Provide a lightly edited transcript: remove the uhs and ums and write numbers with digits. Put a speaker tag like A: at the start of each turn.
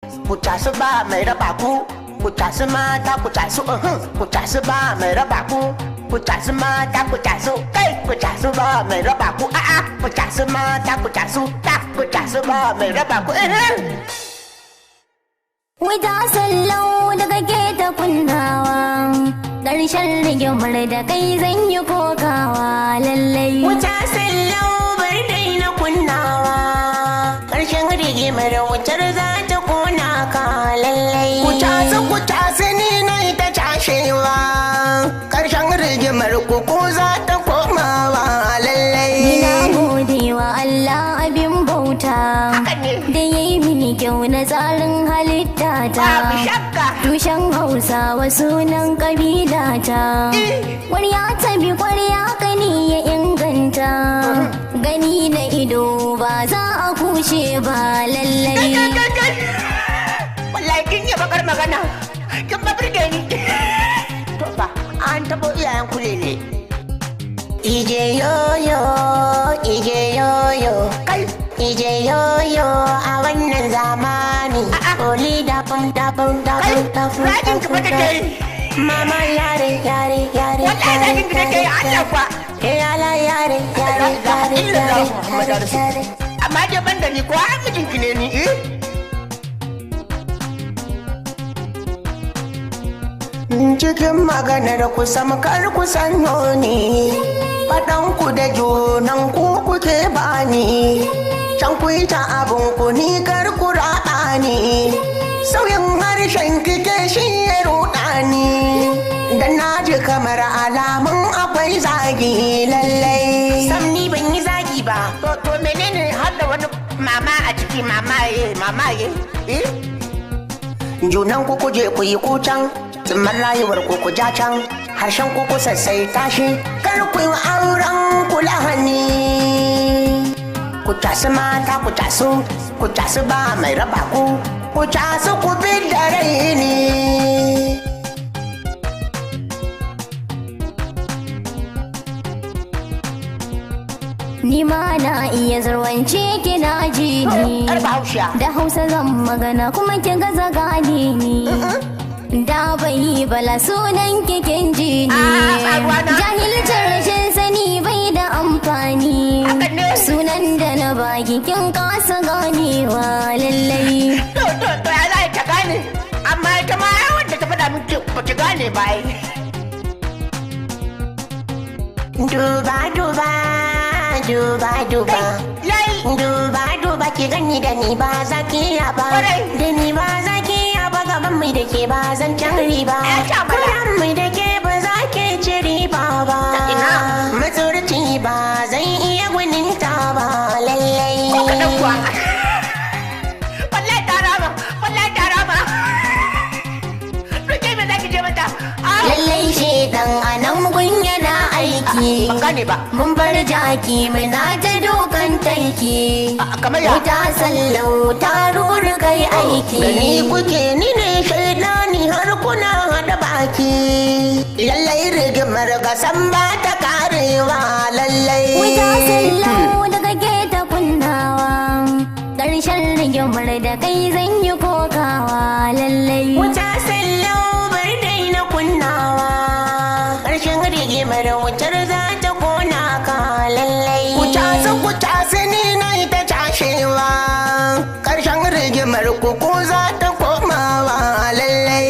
A: Ku tasu ba mai raba ku, ku tasu mata ku tasu ku tasu ba mai raba ku, ku tasu mata ku tasu kai ku tasu ba mai raba ku ku tasu mata ku tasu ku tasu ba mai raba ku
B: Wuta sallau da kake ta kunnawa, ƙarshen rigimar da kai zan yi kokawa lallai.
A: Wuta sallau bar dai na kunnawa, ƙarshen rigimar wutar za ta kona ka lallai. Ku tasu ni na ita cashewa, ƙarshen rigimar kuku za ta komawa lallai.
B: Ni na gode wa Allah abin bauta, da ya yi mini kyau na tsarin halitta ta. Tushen Hausawa sunan kabila ta, ƙwarya ta bi ƙwarya gani ya inganta, gani na ido ba za a kushe ba lallai.
A: Wallahi kin yi bakar magana, kin ba birge ni. To fa an tabo iyayen kulele. Ije yoyo, ije yoyo, kai ije yoyo a wannan zamani. Oli da bum da bum da bum da bum. Rajin ki fata kai. Mama yare yare yare. Wallahi rajin ki take Allah fa. Yala yare yare yare yare. Amma je banda ni ko an mijin ki ne ni Cikin maganar ku samkar ku sanyo ne, faɗanku da junan ku kuke bani, can ku yi ta abin ku ni kar ku raɓa ni, sauyin harshen kike shi ya ruɗa ni, da na ji kamar alamun akwai zagi lallai. Sam ni ban yi zagi ba, to menene har da wani mama a ciki mamaye junan ku kuje ku yi kucan, tsimman rayuwar ku ja can, harshen ku sassai tashi, kar ku yi auren ku lahani. Ku tasu mata ku tasu ba mai raba ku tasu ku bi da raini.
B: Ni ma na iya zarwance kina ji ni, da Hausa zan magana kuma kin gaza gane ni. Da bai bala sunan kikin ji ni, jahilcin rashin sani bai da amfani, sunan da na baki kin kasa ganewa lallai.
A: To ya za ta gane, amma ita ma wanda ta faɗa min ba ki gane ba duba ki gani da ni ba za ki ya ba, da ni ba za ki ya ba, gaban mai da ke ba zan can riba, kuran mai da ke ba za ke ci riba ba, matsorci ba zan iya gwaninta ba lallai. Wallahi tara ba rike me za ki je mata.
B: Lallai shedan anan gun yana aiki,
A: ban gane ba.
B: Mun bar jaki muna ta dokan taiki, wuta sallau ta ruri kai aiki.
A: Gani kuke ni ne shaidani har kuna hada baki, lallai rigimar gasan ba ta karewa lallai.
B: Wuta sallau da kake ta kunnawa, ƙarshen rigimar da kai zan yi kokawa lallai.
A: Wuta sallau bar dai na kunnawa, ƙarshen rigimar wutar za ta kona ka lallai. Ku tasu ni na ita cashewa, ƙarshen rigimar kuku za ta komawa lallai.